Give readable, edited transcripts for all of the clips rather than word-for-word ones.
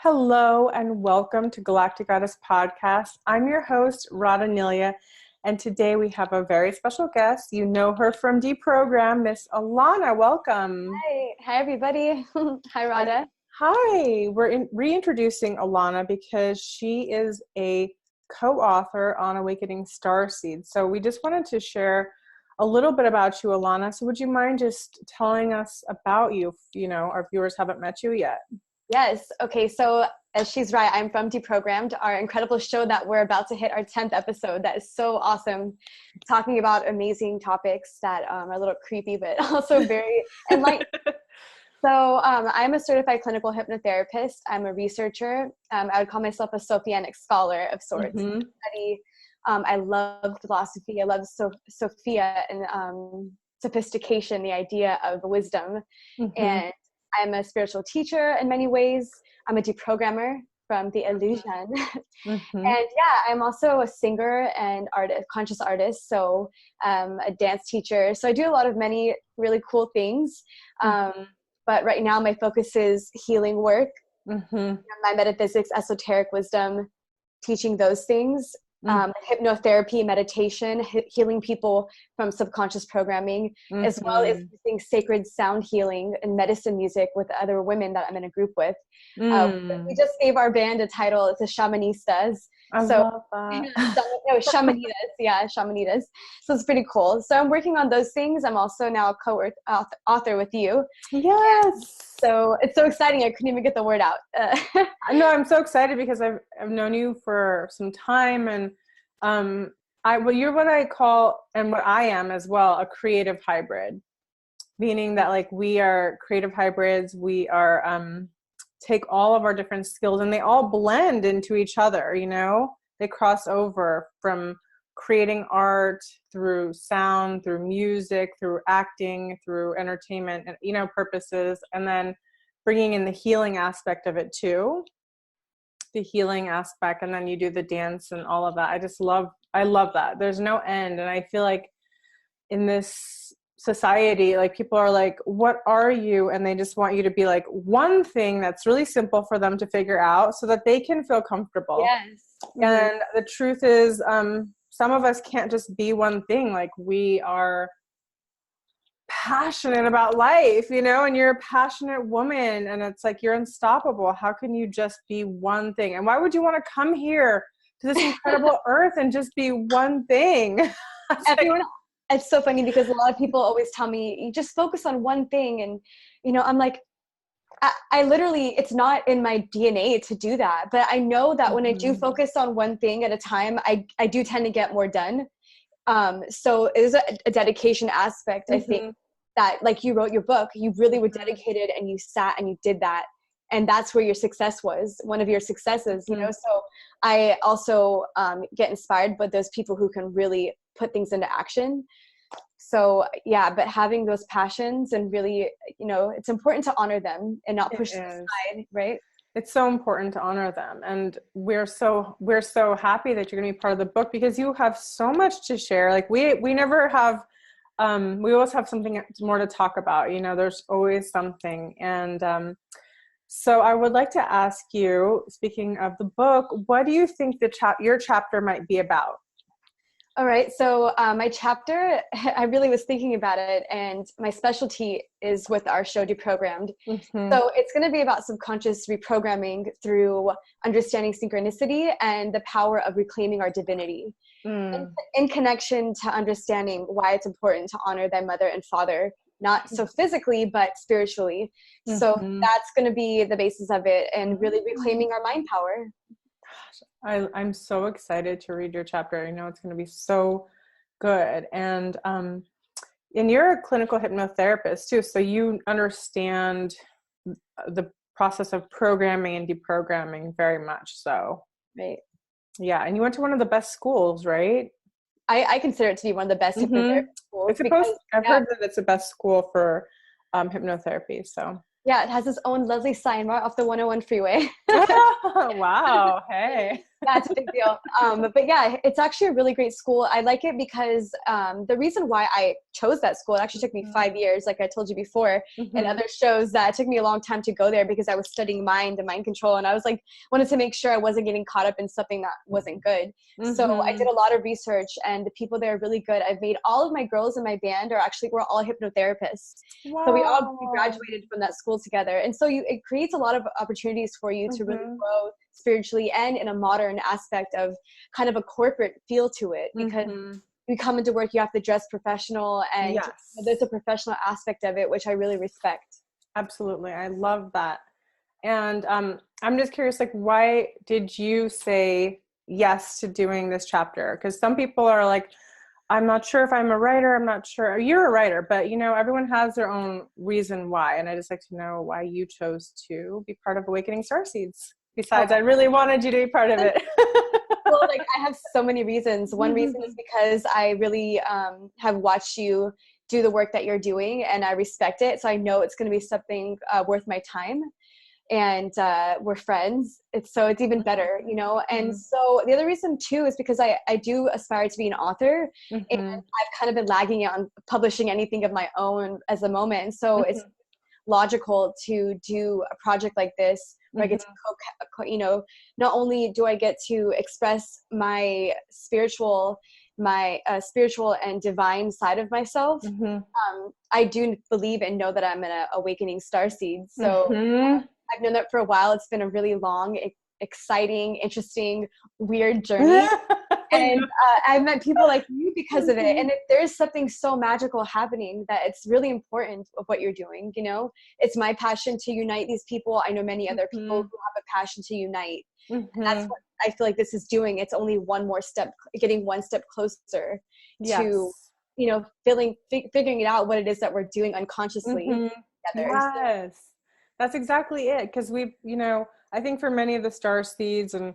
Hello and welcome to Galactic Goddess Podcast. I'm your host, Radha Nilia, and today we have a very special guest. You know her from Deprogram, Miss Alanna. Welcome. Hi everybody. Hi Radha. Hi. We're reintroducing Alanna because she is a co-author on Awakening Starseeds. So we just wanted to share a little bit about you, Alanna. So would you mind just telling us about you? You know, our viewers haven't met you yet. Yes. Okay. So as she's right, I'm from Deprogrammed, our incredible show that we're about to hit our 10th episode. That is so awesome. Talking about amazing topics that are a little creepy, but also very enlightening. So I'm a certified clinical hypnotherapist. I'm a researcher. I would call myself a Sophianic scholar of sorts. I love philosophy. I love Sophia and sophistication, the idea of wisdom. And I'm a spiritual teacher in many ways. I'm a deprogrammer from the illusion. And yeah, I'm also a singer and conscious artist. So a dance teacher. So I do a lot of many really cool things. But right now my focus is healing work, my metaphysics, esoteric wisdom, teaching those things. Hypnotherapy, meditation, healing people from subconscious programming, as well as using sacred sound healing and medicine music with other women that I'm in a group with. We just gave our band a title. It's the Shamanistas. I love that. Shamanitas. Yeah, Shamanitas. So it's pretty cool. So I'm working on those things. I'm also now a co-author with you. Yes. So it's so exciting. I couldn't even get the word out. No, I'm so excited because I've known you for some time, and you're what I call, and what I am as well, a creative hybrid, meaning that like we are creative hybrids. We are take all of our different skills and they all blend into each other. You know, they cross over from creating art through sound, through music, through acting, through entertainment, and purposes, and then bringing in the healing aspect of it too. The healing aspect, and then you do the dance and all of that. I love that. There's no end. And I feel like in this society, like people are like, what are you? And they just want you to be like one thing that's really simple for them to figure out so that they can feel comfortable. Yes. And the truth is, some of us can't just be one thing. Like we are passionate about life, and you're a passionate woman, and it's like you're unstoppable. How can you just be one thing? And why would you want to come here to this incredible earth and just be one thing? It's so funny because a lot of people always tell me, you just focus on one thing. And, I'm like, I literally, it's not in my DNA to do that. But I know that when I do focus on one thing at a time, I do tend to get more done. So it is a dedication aspect. I think that like you wrote your book, you really were dedicated and you sat and you did that. And that's where your success was, one of your successes, So I also get inspired by those people who can really put things into action. So yeah, but having those passions and really, it's important to honor them and not push them aside, right? It's so important to honor them. And we're so happy that you're going to be part of the book because you have so much to share. Like we never have, we always have something more to talk about, there's always something. And so I would like to ask you, speaking of the book, what do you think your chapter might be about? All right. So my chapter, I really was thinking about it, and my specialty is with our show Deprogrammed. So it's going to be about subconscious reprogramming through understanding synchronicity and the power of reclaiming our divinity in connection to understanding why it's important to honor thy mother and father, not so physically, but spiritually. So that's going to be the basis of it, and really reclaiming our mind power. I'm so excited to read your chapter. I know it's going to be so good. And you're a clinical hypnotherapist too, so you understand the process of programming and deprogramming very much so. Right. Yeah, and you went to one of the best schools, right? I consider it to be one of the best hypnotherapy schools. I've heard that it's the best school for hypnotherapy, so. Yeah, it has its own lovely sign right off the 101 freeway. Oh, wow. Hey. Yeah, it's a big deal. But yeah, it's actually a really great school. I like it because the reason why I chose that school, it actually took me 5 years, like I told you before, and other shows, that it took me a long time to go there because I was studying mind and mind control. And I was like, wanted to make sure I wasn't getting caught up in something that wasn't good. So I did a lot of research, and the people there are really good. I've made all of my girls in my band we're all hypnotherapists. Wow. So we graduated from that school together. And so it creates a lot of opportunities for you to really grow spiritually and in a modern aspect of kind of a corporate feel to it, because you come into work, you have to dress professional, and there's a professional aspect of it, which I really respect. Absolutely. I love that. And I'm just curious, like, why did you say yes to doing this chapter? Because some people are like, I'm not sure if I'm a writer. I'm not sure. You're a writer, but everyone has their own reason why. And I just like to know why you chose to be part of Awakening Starseeds. Besides, I really wanted you to be part of it. Well, like, I have so many reasons. One reason is because I really have watched you do the work that you're doing, and I respect it. So I know it's going to be something worth my time. And we're friends. It's even better, And so the other reason too is because I do aspire to be an author, and I've kind of been lagging on publishing anything of my own as a moment. So it's logical to do a project like this where I get to not only do I get to express my spiritual and divine side of myself, I do believe and know that I'm an awakening starseed. So I've known that for a while. It's been a really long, exciting, interesting, weird journey. And I've met people like you because of it. And there's something so magical happening that it's really important of what you're doing. It's my passion to unite these people. I know many other people who have a passion to unite. And that's what I feel like this is doing. It's only one more step, getting one step closer to, figuring it out what it is that we're doing unconsciously together. Yes. That's exactly it. Because I think for many of the star seeds, and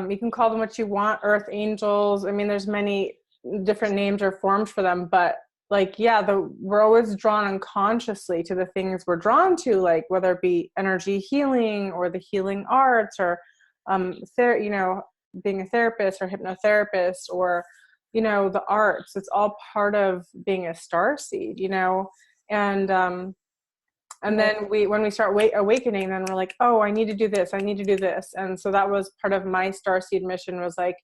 you can call them what you want, earth angels. I mean, there's many different names or forms for them, but we're always drawn unconsciously to the things we're drawn to, like whether it be energy healing or the healing arts, or being a therapist or hypnotherapist, or the arts. It's all part of being a star seed, and then when we start awakening, then we're like, oh, I need to do this. I need to do this. And so that was part of my starseed mission, was like,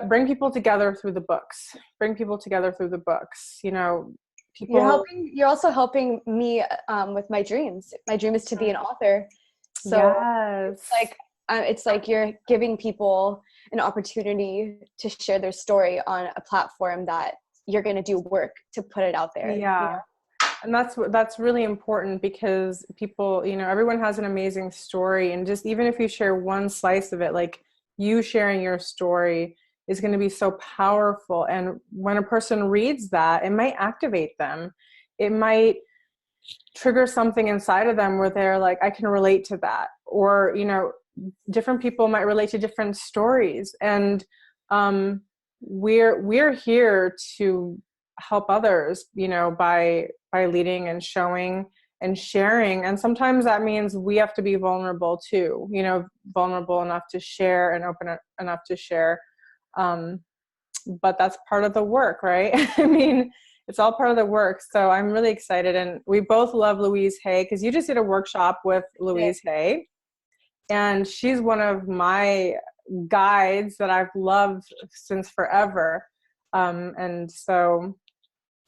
bring people together through the books. Bring people together through the books. People. You're also helping me with my dreams. My dream is to be an author. So yes. It's like you're giving people an opportunity to share their story on a platform that you're going to do work to put it out there. Yeah. And that's really important, because people, everyone has an amazing story, and just even if you share one slice of it, like you sharing your story is going to be so powerful. And when a person reads that, it might activate them. It might trigger something inside of them where they're like, I can relate to that. Or, different people might relate to different stories. And we're here to help others, by leading and showing and sharing. And sometimes that means we have to be vulnerable too, vulnerable enough to share and open enough to share. But that's part of the work, right? I mean, it's all part of the work. So I'm really excited. And we both love Louise Hay, because you just did a workshop with Louise Hay. And she's one of my guides that I've loved since forever. And so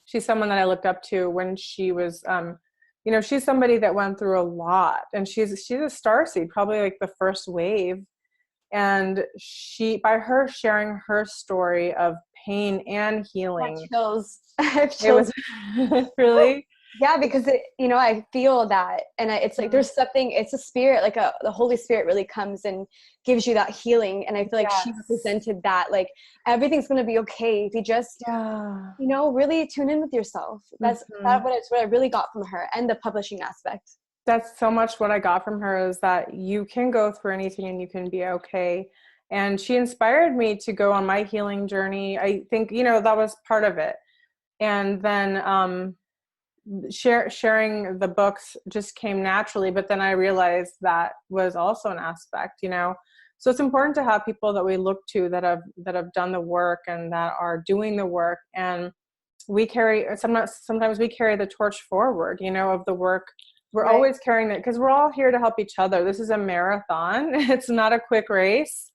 she's someone that I looked up to when she was, she's somebody that went through a lot, and she's a starseed, probably like the first wave. And by her sharing her story of pain and healing, chills. It was really. Yeah, because I feel that, and it's like there's something. It's a spirit, like the Holy Spirit really comes and gives you that healing, and I feel like she represented that. Like everything's gonna be okay if you just, really tune in with yourself. That's what I really got from her, and the publishing aspect. That's so much what I got from her, is that you can go through anything and you can be okay. And she inspired me to go on my healing journey. I think that was part of it, and then sharing the books just came naturally, but then I realized that was also an aspect, So it's important to have people that we look to that have done the work and that are doing the work. And we carry, sometimes we carry the torch forward, you know, of the work. We're Right. always carrying it because we're all here to help each other. This is a marathon. It's not a quick race.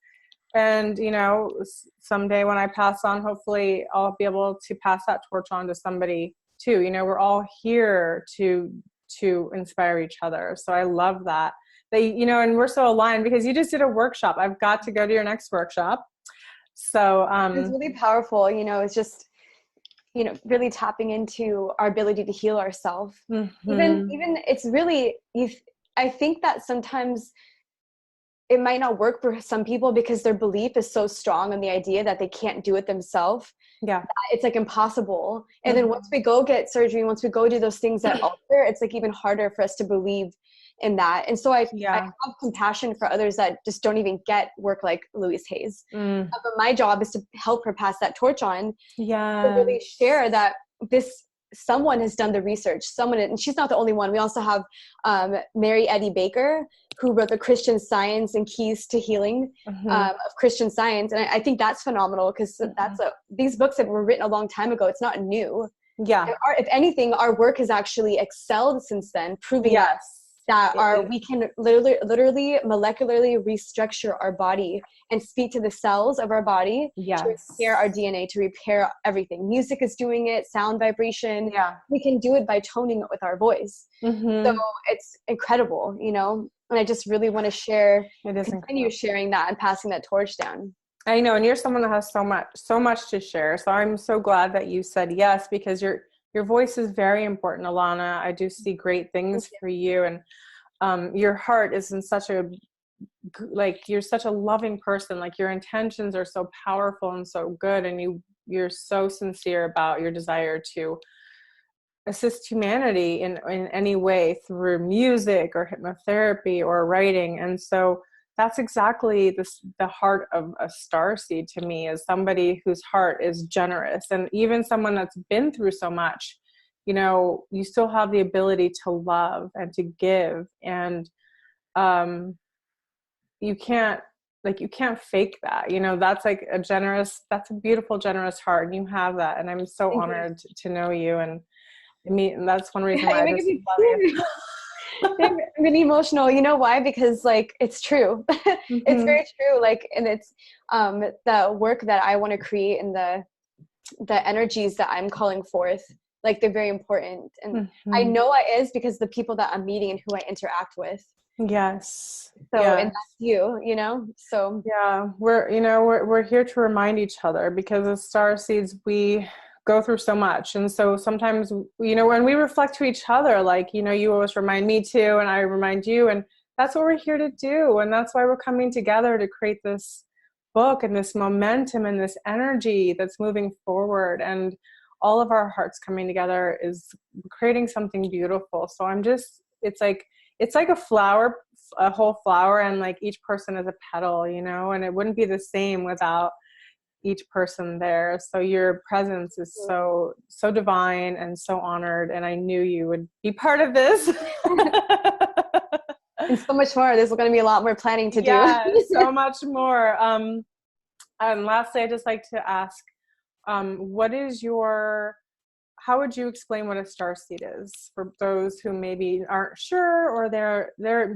And, you know, someday when I pass on, hopefully I'll be able to pass that torch on to somebody too. You know, we're all here to inspire each other. So I love that. You know, and we're so aligned because you just did a workshop. I've got to go to your next workshop. So it's really powerful. You know, it's just, you know, really tapping into our ability to heal ourselves. mm-hmm. Even it's really, I think that sometimes it might not work for some people because their belief is so strong in the idea that they can't do it themselves. Yeah. It's like impossible. And then once we go get surgery, once we go do those things that alter, it's like even harder for us to believe in that. And so I have compassion for others that just don't even get work like Louise Hay's. But my job is to help her pass that torch on. Yeah. To really share that someone has done the research, and she's not the only one. We also have Mary Eddy Baker, who wrote the Christian Science and Keys to Healing of Christian Science. And I think that's phenomenal because these books that were written a long time ago. It's not new. Yeah. If anything, our work has actually excelled since then, proving that we can literally molecularly restructure our body and speak to the cells of our body to repair our DNA, to repair everything. Music is doing it, sound vibration. Yeah. We can do it by toning it with our voice. So it's incredible, you know, and I just really want to continue sharing that and passing that torch down. I know. And you're someone that has so much to share. So I'm so glad that you said yes, because your voice is very important, Alanna. I do see great things for you. And your heart is in such a, like, you're such a loving person. Like, your intentions are so powerful and so good. And you're so sincere about your desire to assist humanity in any way through music or hypnotherapy or writing. And so that's exactly the heart of a starseed to me, is somebody whose heart is generous. And even someone that's been through so much, you know, you still have the ability to love and to give. And you can't fake that, you know. That's like that's a beautiful, generous heart, and you have that. And I'm so honored to know you. And that's one reason why I just love you. I'm really emotional. You know why? Because like, it's true. It's very true. Like, and it's the work that I want to create and the energies that I'm calling forth, like, they're very important. And I know it is because the people that I'm meeting and who I interact with. Yes. So, and that's you know, so. Yeah, we're here to remind each other, because as starseeds, we go through so much. And so sometimes, you know, when we reflect to each other, like, you know, you always remind me too, and I remind you, and that's what we're here to do. And that's why we're coming together to create this book and this momentum and this energy that's moving forward. And all of our hearts coming together is creating something beautiful. So it's like a whole flower, and like each person is a petal, you know, and it wouldn't be the same without each person there. So your presence is so divine and so honored, and I knew you would be part of this. And so much more. There's going to be a lot more planning to do. Yeah, so much more. And lastly, I'd just like to ask, how would you explain what a starseed is for those who maybe aren't sure, or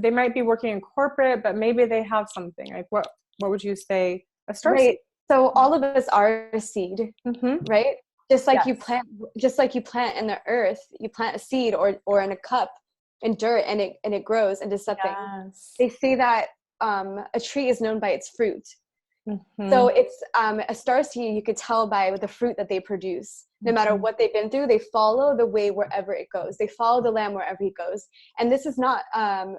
they might be working in corporate, but maybe they have something like, what would you say a starseed? Right. So all of us are a seed, right? Just like you plant in the earth, you plant a seed or in a cup in dirt, and it grows into something. Yes. They say that a tree is known by its fruit. So it's a starseed, you could tell by the fruit that they produce. No matter what they've been through, they follow the way wherever it goes. They follow the lamb wherever he goes. And this is not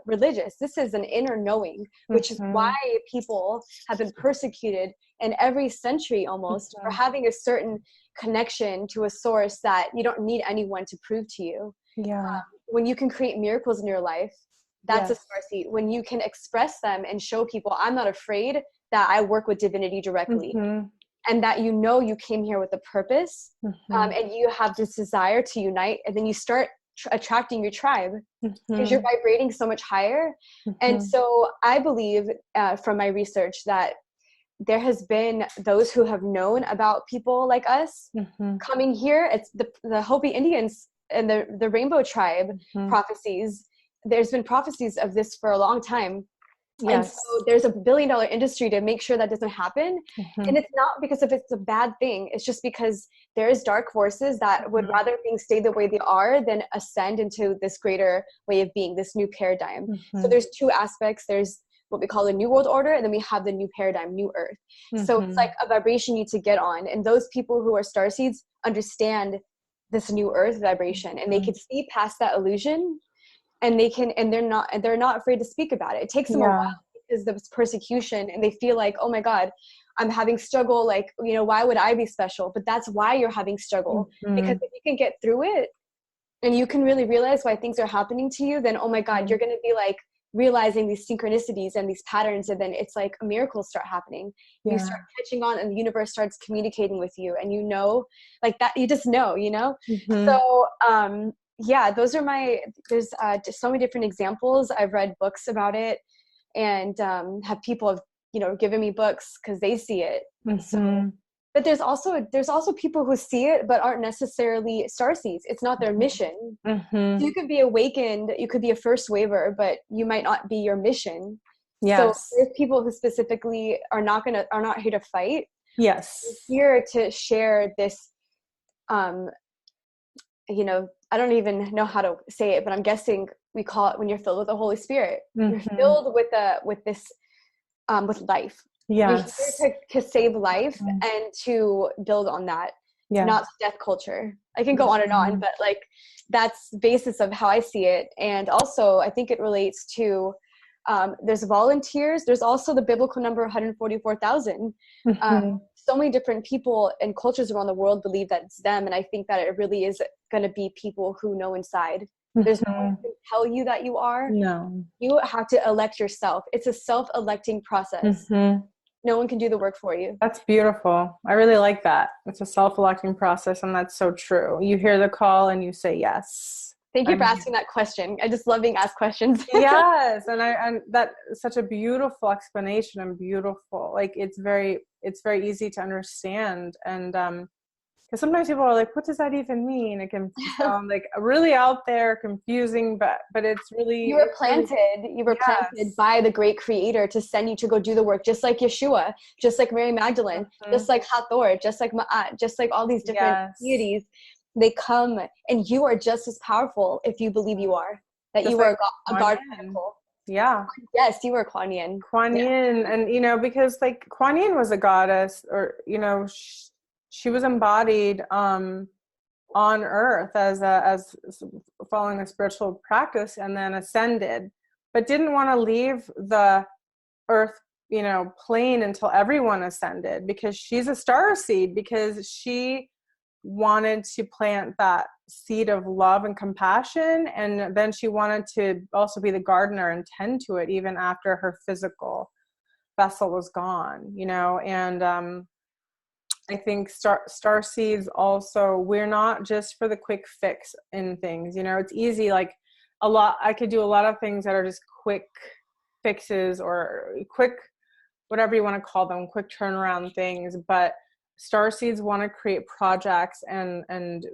religious. This is an inner knowing, which is why people have been persecuted in every century almost for having a certain connection to a source that you don't need anyone to prove to you. Yeah. When you can create miracles in your life, that's a starseed. When you can express them and show people, I'm not afraid that I work with divinity directly. And that, you know, you came here with a purpose, and you have this desire to unite, and then you start attracting your tribe, because you're Mm-hmm. vibrating so much higher. And Mm-hmm. so I believe from my research that there has been those who have known about people like us Mm-hmm. coming here. It's the Hopi Indians and the Rainbow Tribe Mm-hmm. prophecies. There's been prophecies of this for a long time. And so Yes. there's $1 billion industry to make sure that doesn't happen. Mm-hmm. And it's not because if it's a bad thing. It's just because there is dark forces that would rather things stay the way they are than ascend into this greater way of being, this new paradigm. So Mm-hmm. there's two aspects. There's what we call the new world order, and then we have the new paradigm, new earth. So it's like a vibration you need to get on. And those people who are starseeds understand this new earth vibration, and they can see past that illusion, and they can, and they're not afraid to speak about it. It takes them a Yeah. while because there's persecution, and they feel like, oh my God, I'm having struggle. Like, why would I be special? But that's why you're having struggle. Because if you can get through it and you can really realize why things are happening to you, then, oh my God, you're going to be like realizing these synchronicities and these patterns. And then it's like miracles start happening. Yeah. You start catching on, and the universe starts communicating with you, and like that, you just know. Mm-hmm. So, yeah, there's just so many different examples. I've read books about it, and have people have given me books because they see it. So, Mm-hmm. but there's also people who see it but aren't necessarily starseeds. It's not their mission. Mm-hmm. So you could be awakened, you could be a first waver, but you might not be your mission. So Yes. there's people who specifically are not here to fight. Yes. They're here to share this. I don't even know how to say it, but I'm guessing we call it when you're filled with the Holy Spirit. You're filled with life. You're Yes. here to save life and to build on that, Yeah. not death culture. I can go on and on, but like that's the basis of how I see it. And also I think it relates to there's volunteers. There's also the biblical number 144,000. So many different people and cultures around the world believe that it's them. And I think that it really is going to be people who know inside. There's no one who can tell you that you are. No. You have to elect yourself. It's a self-electing process. No one can do the work for you. That's beautiful. I really like that. It's a self-electing process, and that's so true. You hear the call and you say yes. Thank you for asking that question. I just love being asked questions. Yes, and that's such a beautiful explanation, and beautiful. Like it's very easy to understand, and because sometimes people are like, what does that even mean? It can sound like really out there, confusing, but it's really you were planted by the great creator to send you to go do the work, just like Yeshua, just like Mary Magdalene, just like Hathor, just like Ma'at, just like all these different deities. They come, and you are just as powerful if you believe you are, that just you were a guardian pinnacle. Yeah. Yes, you were Kuan Yin. Kuan Yin, and because like Kuan Yin was a goddess, or she was embodied on earth as following a spiritual practice, and then ascended, but didn't want to leave the earth plane until everyone ascended, because she's a star seed, because she wanted to plant that seed of love and compassion, and then she wanted to also be the gardener and tend to it even after her physical vessel was gone, and I think star seeds also, we're not just for the quick fix in things. It's easy, like I could do a lot of things that are just quick fixes or quick, whatever you want to call them, quick turnaround things. But star seeds want to create projects and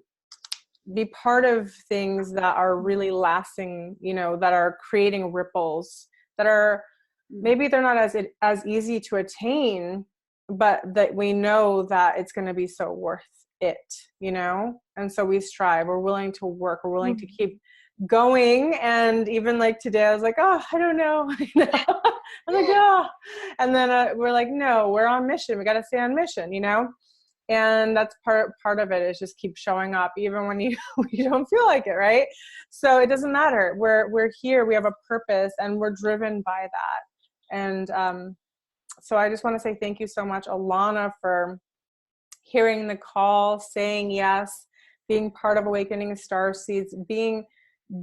be part of things that are really lasting, that are creating ripples that are, maybe they're not as easy to attain, but that we know that it's going to be so worth it, and so we strive, we're willing to work, we're willing to keep going. And even like today I was like, oh, I don't know. I'm like, oh, and then we're like, no, we're on mission, we got to stay on mission, and that's part of it, is just keep showing up even when you don't feel like it, right? So it doesn't matter, we're here, we have a purpose, and we're driven by that. And so I just want to say thank you so much, Alanna, for hearing the call, saying yes, being part of Awakening Starseeds,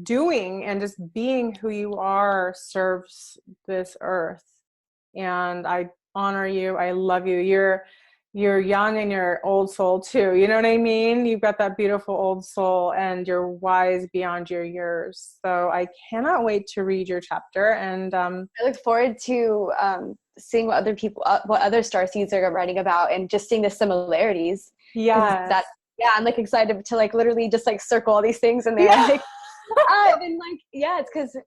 doing and just being who you are serves this earth. And I honor you. I love you. you're young in your old soul too. You know what I mean? You've got that beautiful old soul and you're wise beyond your years. So I cannot wait to read your chapter. And I look forward to seeing what other people, what other starseeds are writing about, and just seeing the similarities. yes. Yeah, I'm like excited to like literally just like circle all these things in there. Yeah. Like, and like, yeah, it's because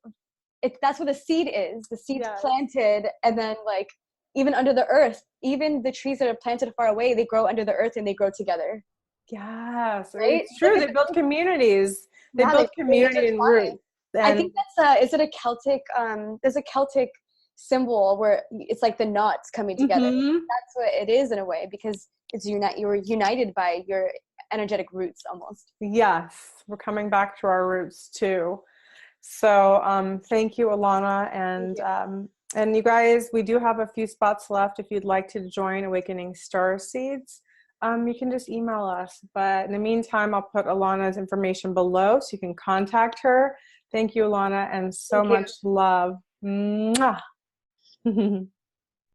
that's what a seed is. The seed's Yes. planted, and then like even under the earth, even the trees that are planted far away, they grow under the earth and they grow together. Yes, Right? it's true. They build communities. They Yeah, build they community and intertwine. roots. I And think that's is it a Celtic there's a Celtic symbol where it's like the knots coming together. mhm. That's what it is in a way, because you're united by your energetic roots almost. Yes, we're coming back to our roots too. So thank you, Alanna, Thank you. and you guys, we do have a few spots left. If you'd like to join Awakening Starseeds, you can just email us. But in the meantime, I'll put Alanna's information below so you can contact her. Thank you, Alanna, and so Thank you. much love. Mwah.